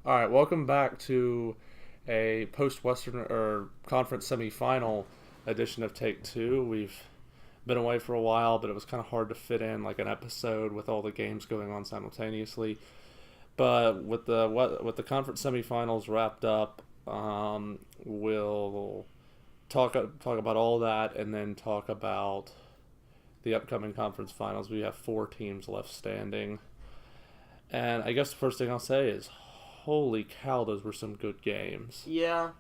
All right, welcome back to a post-Western or conference semifinal edition of Take Two. We've been away for a while, but it was kind of hard to fit in like an episode with all the games going on simultaneously. But with the conference semifinals wrapped up, we'll talk about all that, and then talk about the upcoming conference finals. We have four teams left standing, and I guess the first thing I'll say is, holy cow, those were some good games. Yeah,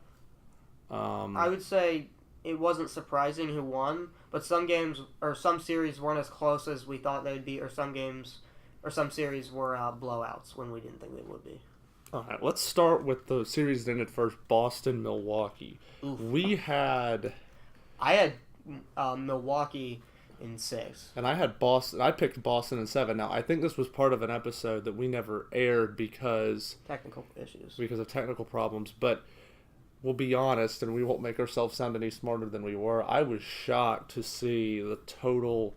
I Um, would say it wasn't surprising who won, but some games or some series weren't as close as we thought they would be, or some games or some series were blowouts when we didn't think they would be. all right, let's start with the series that ended first, Boston, Milwaukee. Oof. We had, I had Milwaukee in 6. and I had Boston. I picked Boston in 7. Now, I think this was part of an episode that we never aired Technical issues. because of technical problems. But we'll be honest, and we won't make ourselves sound any smarter than we were. I was shocked to see the total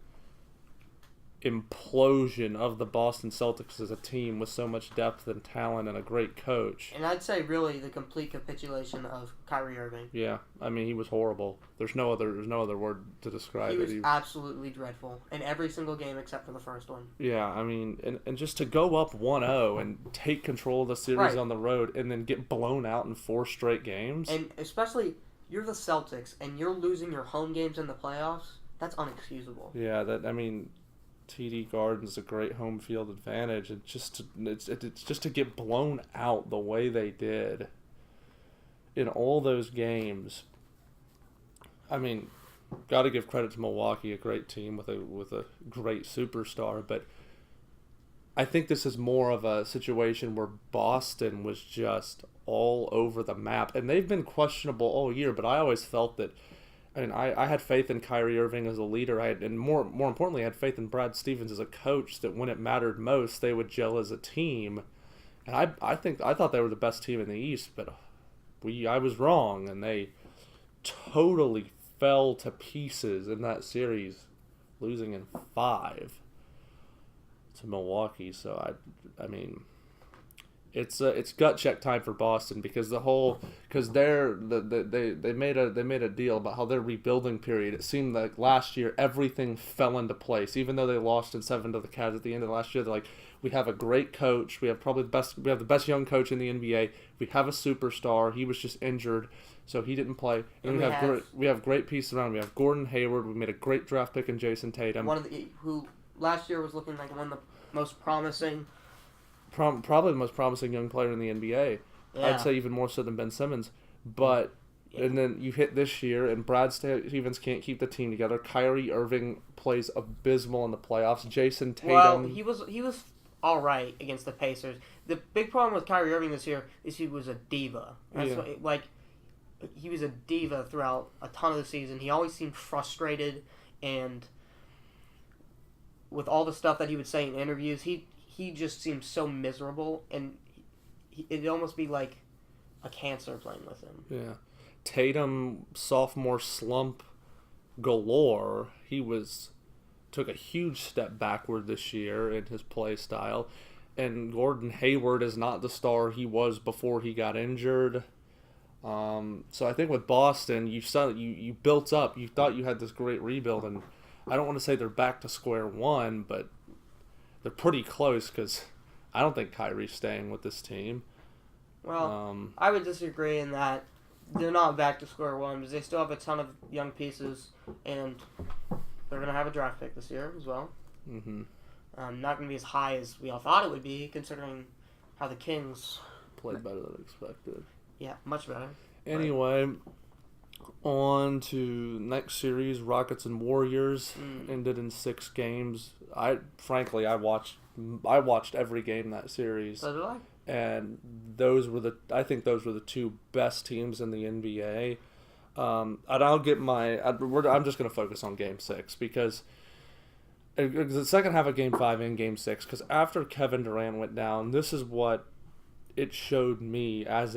implosion of the Boston Celtics as a team with so much depth and talent and a great coach. And I'd say really the complete capitulation of Kyrie Irving. Yeah, I mean, he was horrible. There's no other word to describe He it. was absolutely dreadful in every single game except for the first one. Yeah, I mean, and just to go up 1-0 and take control of the series Right. on the road and then get blown out in 4 straight games. And especially, you're the Celtics, and you're losing your home games in the playoffs. That's unexcusable. Yeah, I mean, TD Garden's a great home field advantage, and it's just to get blown out the way they did in all those games. I mean, got to give credit to Milwaukee, a great team with a great superstar, but I think this is more of a situation where Boston was just all over the map, and they've been questionable all year. But I always felt that, I mean, I had faith in Kyrie Irving as a leader. And more importantly, I had faith in Brad Stevens as a coach. That when it mattered most, they would gel as a team. And I thought they were the best team in the East, but I was wrong, and they totally fell to pieces in that series, losing in 5 to Milwaukee. So I mean, it's gut check time for Boston because they made a deal about how their rebuilding period. It seemed like last year everything fell into place, even though they lost in 7 to the Cavs at the end of last year. They're like, we have a great coach. We have the best young coach in the NBA. We have a superstar. He was just injured, so he didn't play. And we have great pieces around. We have Gordon Hayward. We made a great draft pick in Jason Tatum. One of the who last year was looking like one of the most promising. Probably the most promising young player in the NBA. Yeah. I'd say even more so than Ben Simmons. But Yeah. and then you hit this year, and Brad Stevens can't keep the team together. Kyrie Irving plays abysmal in the playoffs. Jason Tatum. Well, he was all right against the Pacers. The big problem with Kyrie Irving this year is he was a diva. That's Yeah. what, he was a diva throughout a ton of the season. He always seemed frustrated, and with all the stuff that he would say in interviews, he just seemed so miserable, and it'd almost be like a cancer playing with him. Yeah. Tatum sophomore slump galore. Took a huge step backward this year in his play style, and Gordon Hayward is not the star he was before he got injured. So I think with Boston, you built up. You thought you had this great rebuild, and I don't want to say they're back to square one, but they're pretty close because I don't think Kyrie's staying with this team. Well, I would disagree in that they're not back to square one because they still have a ton of young pieces, and they're going to have a draft pick this year as well. Mm-hmm. Not going to be as high as we all thought it would be, considering how the Kings Played better than expected. Yeah, much better. Anyway, on to next series, Rockets and Warriors. Ended in 6 games. I watched every game that series, So did I. and I think those were the 2 best teams in the NBA. And I'm just going to focus on Game 6 because the second half of Game 5 and Game 6, because after Kevin Durant went down, this is what it showed me as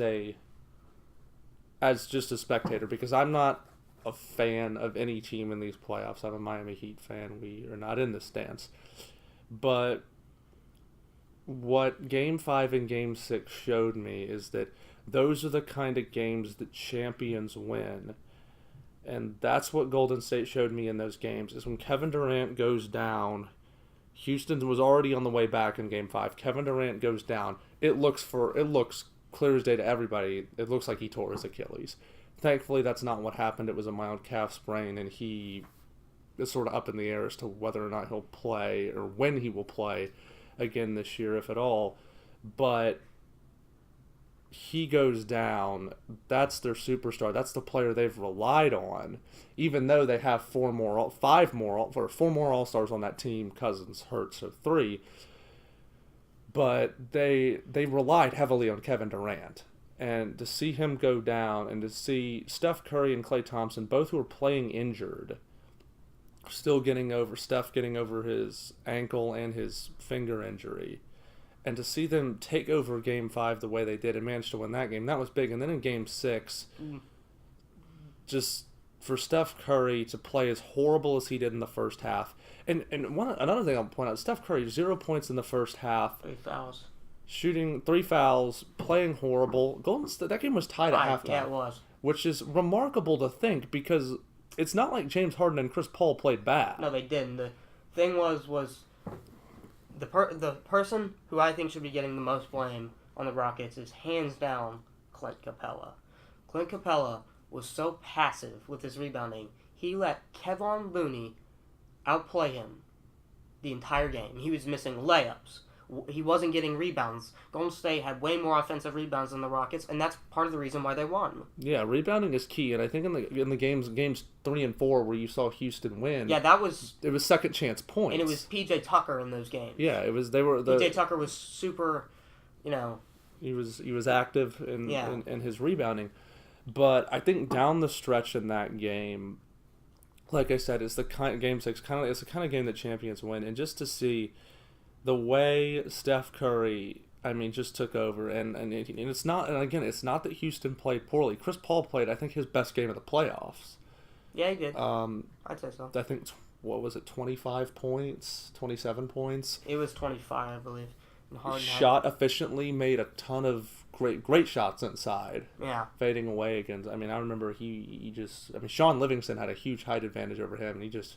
just a spectator, because I'm not a fan of any team in these playoffs. I'm a Miami Heat fan. We are not in this dance. But what Game 5 and Game 6 showed me is that those are the kind of games that champions win. And that's what Golden State showed me in those games, is when Kevin Durant goes down, Houston was already on the way back in Game 5. Kevin Durant goes down. It looks clear as day to everybody. It looks like he tore his Achilles. Thankfully, that's not what happened. It was a mild calf sprain, and he is sort of up in the air as to whether or not he'll play or when he will play again this year, if at all. But he goes down, that's their superstar. That's the player they've relied on, even though they have four more All-Stars on that team. Cousins hurt, so 3. But they relied heavily on Kevin Durant. And to see him go down, and to see Steph Curry and Klay Thompson, both who are playing injured, Steph getting over his ankle and his finger injury, and to see them take over Game 5 the way they did and manage to win that game, that was big. And then in Game 6, just for Steph Curry to play as horrible as he did in the first half. And another thing I'll point out, Steph Curry, 0 points in the first half. 3 fouls. Shooting 3 fouls, playing horrible. Golden State, that game was tied at halftime. Yeah, it was. Which is remarkable to think, because it's not like James Harden and Chris Paul played bad. No, they didn't. The thing was the person who I think should be getting the most blame on the Rockets is hands down Clint Capella. Clint Capella was so passive with his rebounding. He let Kevon Looney outplay him the entire game. He was missing layups. He wasn't getting rebounds. Golden State had way more offensive rebounds than the Rockets, and that's part of the reason why they won. Yeah, rebounding is key, and I think in the games 3 and 4 where you saw Houston win, yeah, it was second chance points, and it was PJ Tucker in those games. Yeah, PJ Tucker was super, he was active in his rebounding, but I think down the stretch in that game, like I said, it's the kind Game 6 it's the kind of game that champions win, and just to see the way Steph Curry, just took over, and it's not that Houston played poorly. Chris Paul played, I think, his best game of the playoffs. Yeah, he did. I'd say so. I think, 25 points, 27 points. It was 25, I believe. Shot efficiently, made a ton of great shots inside. Yeah. Fading away against, I remember Sean Livingston had a huge height advantage over him, and he just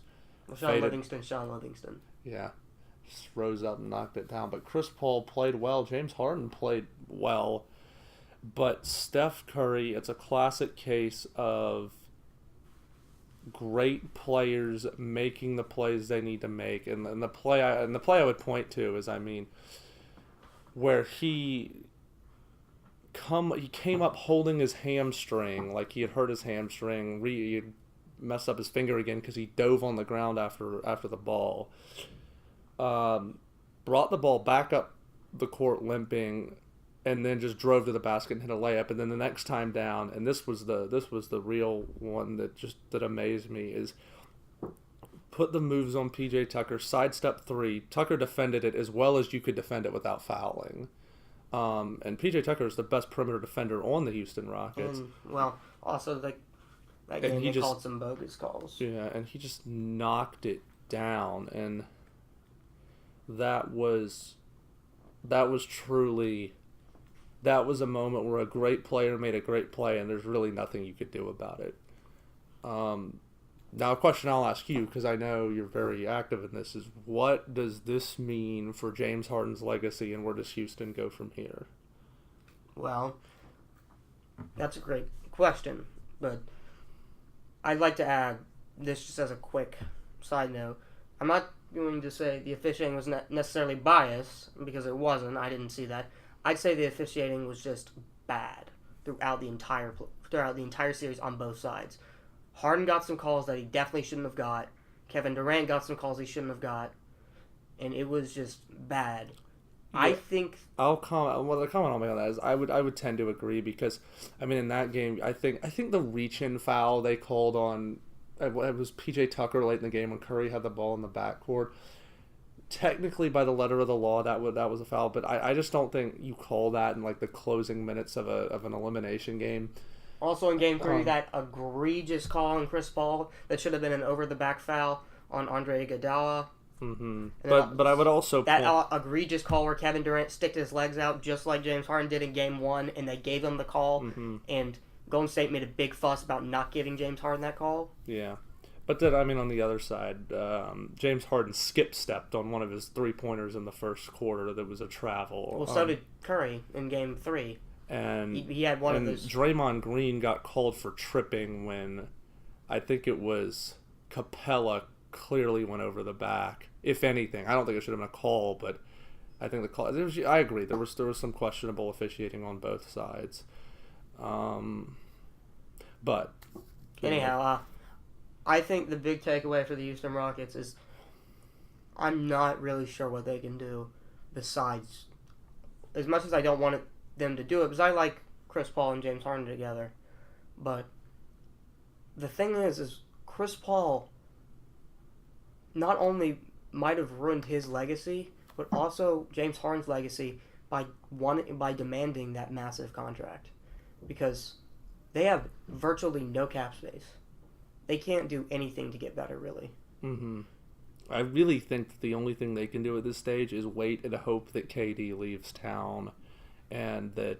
Sean Livingston. Yeah. Rose up and knocked it down. But Chris Paul played well. James Harden played well. But Steph Curry, it's a classic case of great players making the plays they need to make. And the play I would point to is, where he came up holding his hamstring, like he had hurt his hamstring. He had messed up his finger again because he dove on the ground after the ball. Brought the ball back up the court limping, and then just drove to the basket and hit a layup. And then the next time down, and this was the real one that amazed me, is put the moves on PJ Tucker, sidestep 3. Tucker defended it as well as you could defend it without fouling. And PJ Tucker is the best perimeter defender on the Houston Rockets. And, also that game they called some bogus calls. Yeah, and he just knocked it down, and that was truly, that was a moment where a great player made a great play, and there's really nothing you could do about it. Now, a question I'll ask you, because I know you're very active in this, is what does this mean for James Harden's legacy, and where does Houston go from here? Well, that's a great question, but I'd like to add this just as a quick side note. I'm not going to say the officiating was not necessarily biased, because it wasn't. I didn't see that. I'd say the officiating was just bad throughout the entire series on both sides. Harden got some calls that he definitely shouldn't have got. Kevin Durant got some calls he shouldn't have got, and it was just bad. Yeah. I think I'll comment. Well, the comment I'll make on that is I would tend to agree, because in that game I think the reach-in foul they called on, it was PJ Tucker late in the game when Curry had the ball in the backcourt. Technically, by the letter of the law, that was a foul, but I just don't think you call that in the closing minutes of an elimination game. Also in Game 3, that egregious call on Chris Paul that should have been an over-the-back foul on Andre Iguodala. Mm-hmm. But I would also that egregious call where Kevin Durant sticked his legs out just like James Harden did in Game 1, and they gave him the call, and Golden State made a big fuss about not giving James Harden that call. Yeah. But then, I mean, on the other side, James Harden skip-stepped on one of his three-pointers in the first quarter that was a travel. Well, so did Curry in Game 3. And he had one of those. Draymond Green got called for tripping when I think it was Capella clearly went over the back. If anything, I don't think it should have been a call, but I think the call. I agree. There was some questionable officiating on both sides. But anyhow, I think the big takeaway for the Houston Rockets is I'm not really sure what they can do besides, as much as I don't want them to do it, because I like Chris Paul and James Harden together. But the thing is Chris Paul not only might have ruined his legacy, but also James Harden's legacy by demanding that massive contract, because they have virtually no cap space. They can't do anything to get better, really. Mm-hmm. I really think that the only thing they can do at this stage is wait and hope that KD leaves town, and that.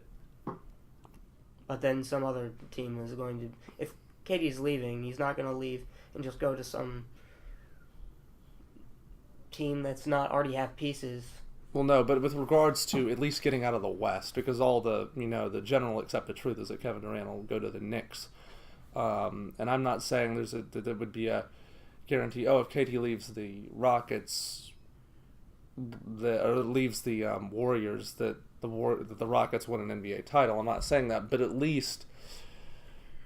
But then some other team is going to. If KD's leaving, he's not going to leave and just go to some team that's not already have pieces. Well, no, but with regards to at least getting out of the West, because all the general accepted truth is that Kevin Durant will go to the Knicks. And I'm not saying that there would be a guarantee. Oh, if KD leaves the Rockets, or leaves the Warriors, that the Rockets win an NBA title. I'm not saying that, but at least.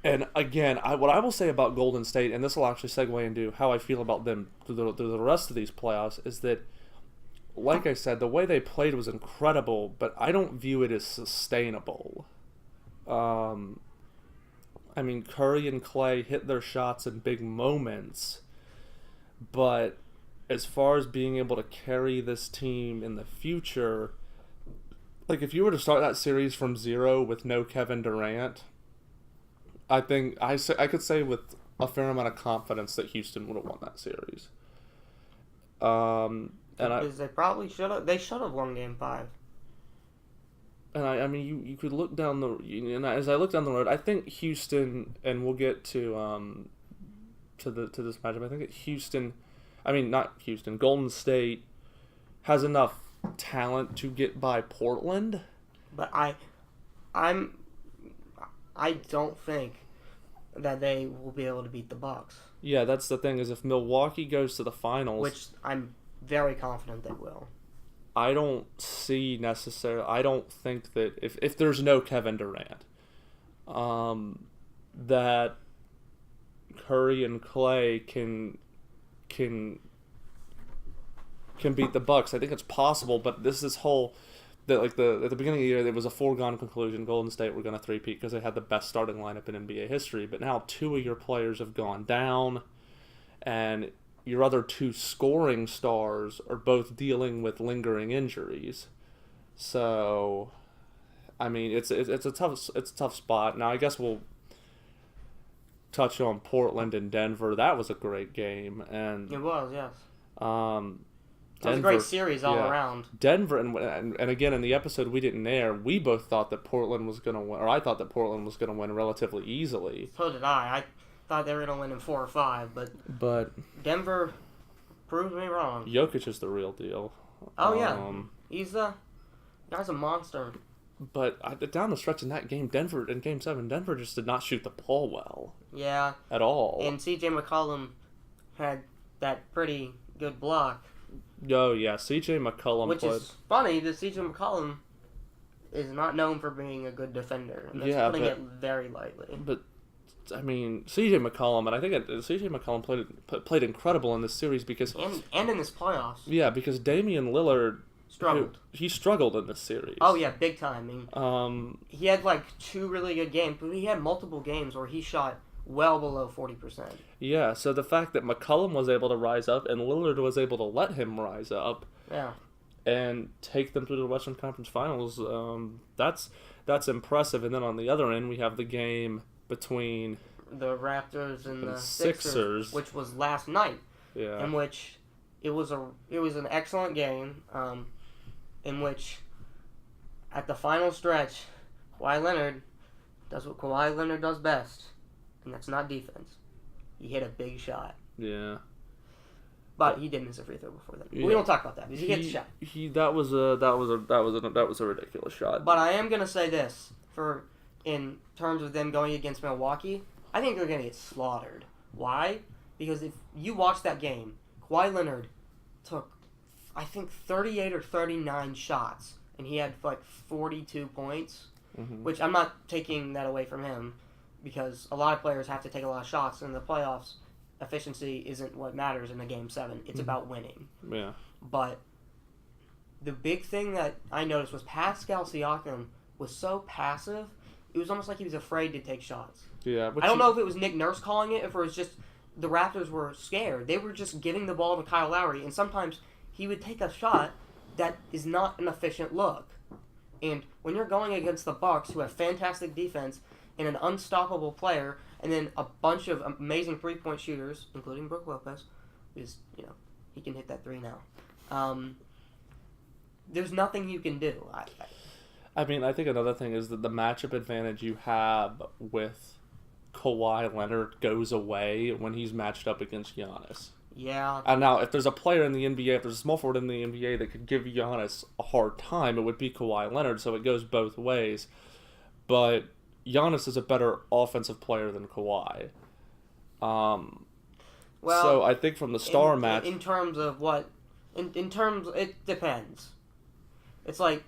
And again, what I will say about Golden State, and this will actually segue into how I feel about them through the rest of these playoffs, is that, like I said, the way they played was incredible, but I don't view it as sustainable. I mean, Curry and Clay hit their shots in big moments, but as far as being able to carry this team in the future, like if you were to start that series from 0 with no Kevin Durant, I think I could say with a fair amount of confidence that Houston would have won that series. Because they probably should have. They should have won Game 5. And I mean, you could look down and as I look down the road, I think Houston, and we'll get to this matchup. I think Golden State has enough talent to get by Portland. But I don't think that they will be able to beat the Bucks. Yeah, that's the thing, is if Milwaukee goes to the finals, which I'm very confident they will. I don't think that if there's no Kevin Durant, that Curry and Clay can beat the Bucks. I think it's possible, but at the beginning of the year, it was a foregone conclusion. Golden State were going to three-peat because they had the best starting lineup in NBA history. But now 2 of your players have gone down, and your other 2 scoring stars are both dealing with lingering injuries. So, I mean, it's a tough spot. Now, I guess we'll touch on Portland and Denver. That was a great game, and it was, yes. It was a great series all around. Denver, and again, in the episode we didn't air, we both thought that Portland was going to win, or I thought that Portland was going to win relatively easily. So did I. I thought they were going to win in 4 or 5, but Denver proved me wrong. Jokic is the real deal. Oh, yeah. Guy's a monster. But down the stretch in that game, in Game 7, Denver just did not shoot the ball well. Yeah. At all. And C.J. McCollum had that pretty good block. Oh, yeah, C.J. McCollum Which is funny that C.J. McCollum is not known for being a good defender. And that's putting it very lightly. But, I mean, C.J. McCollum, and I think C.J. McCollum played incredible in this series because... And in this playoffs. Yeah, because Damian Lillard... Struggled. He struggled in this series. Oh, yeah, big time. I mean, he had, 2 really good games, but he had multiple games where he shot well below 40%. Yeah, so the fact that McCollum was able to rise up and Lillard was able to let him rise up, and take them through the Western Conference Finals, that's impressive. And then on the other end, we have the game between the Raptors and the Sixers, which was last night, in which it was an excellent game, in which at the final stretch, Kawhi Leonard does what Kawhi Leonard does best, and that's not defense. He hit a big shot. Yeah. But he did miss a free throw before that. Yeah. We don't talk about that because he hit the shot. That was a ridiculous shot. But I am gonna say this in terms of them going against Milwaukee, I think they're gonna get slaughtered. Why? Because if you watch that game, Kawhi Leonard took, I think, 38 or 39 shots, and he had like 42 points. Mm-hmm. Which I'm not taking that away from him, because a lot of players have to take a lot of shots in the playoffs. Efficiency isn't what matters in a Game 7. It's about winning. Yeah. But the big thing that I noticed was Pascal Siakam was so passive, it was almost like he was afraid to take shots. Yeah. I don't know if it was Nick Nurse calling it, or if it was just the Raptors were scared. They were just giving the ball to Kyle Lowry, and sometimes he would take a shot that is not an efficient look. And when you're going against the Bucks, who have fantastic defense and an unstoppable player, and then a bunch of amazing three-point shooters, including Brook Lopez, who's, he can hit that three now. There's nothing you can do. I mean, I think another thing is that the matchup advantage you have with Kawhi Leonard goes away when he's matched up against Giannis. Yeah. And now, if there's a player in the NBA, if there's a small forward in the NBA that could give Giannis a hard time, it would be Kawhi Leonard, so it goes both ways. But Giannis is a better offensive player than Kawhi. So I think from the star match... In terms of what... In terms... It depends. It's like...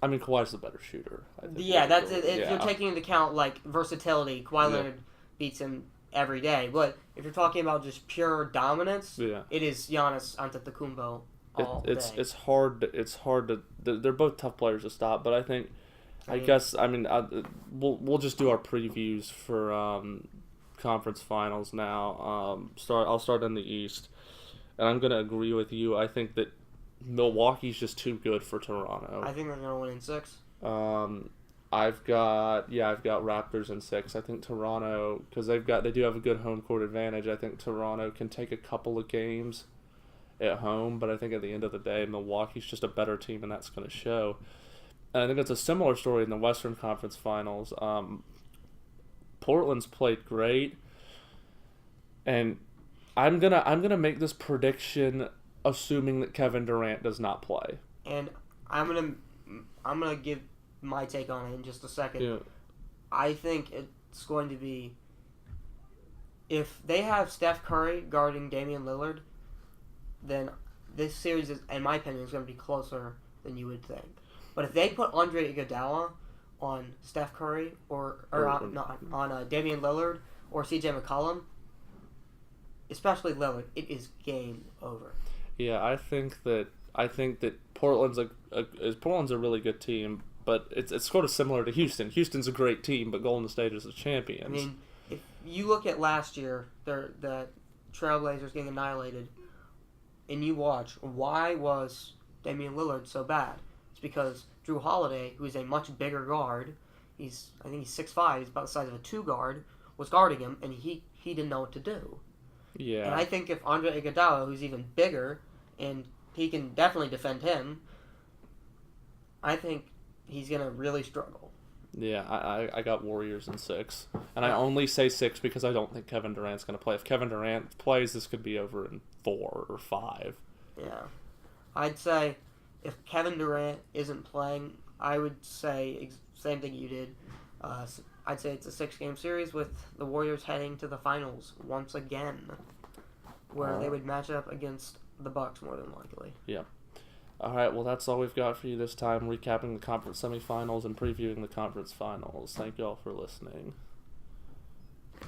I mean, Kawhi's the better shooter. I think that's it. If you're taking into account, like, versatility, Kawhi Leonard beats him every day. But if you're talking about just pure dominance, it is Giannis Antetokounmpo all day. It's hard to... They're both tough players to stop, but I think... we'll just do our previews for conference finals now. I'll start in the East, and I'm gonna agree with you. I think that Milwaukee's just too good for Toronto. I think they're gonna win in 6. I've got Raptors in 6. I think Toronto, because they do have a good home court advantage. I think Toronto can take a couple of games at home, but I think at the end of the day, Milwaukee's just a better team, and that's going to show. And I think it's a similar story in the Western Conference Finals. Portland's played great, and I'm gonna make this prediction assuming that Kevin Durant does not play. And I'm gonna give my take on it in just a second. Yeah. I think it's going to be, if they have Steph Curry guarding Damian Lillard, then this series, in my opinion, is going to be closer than you would think. But if they put Andre Iguodala on Steph Curry or on Damian Lillard or CJ McCollum, especially Lillard, it is game over. Yeah, I think that Portland's a really good team, but it's sort of similar to Houston. Houston's a great team, but Golden State is the champions. I mean, if you look at last year, the Trailblazers getting annihilated, and you watch, why was Damian Lillard so bad? It's because Drew Holiday, who is a much bigger guard, I think he's 6'5", he's about the size of a 2 guard, was guarding him, and he didn't know what to do. Yeah. And I think if Andre Iguodala, who's even bigger, and he can definitely defend him, I think he's going to really struggle. Yeah, I got Warriors in 6. And I only say 6 because I don't think Kevin Durant's going to play. If Kevin Durant plays, this could be over in 4 or 5. Yeah. I'd say if Kevin Durant isn't playing, I would say same thing you did. I'd say it's a 6-game series with the Warriors heading to the finals once again, where they would match up against the Bucks more than likely. Yeah. All right, well, that's all we've got for you this time, recapping the conference semifinals and previewing the conference finals. Thank you all for listening.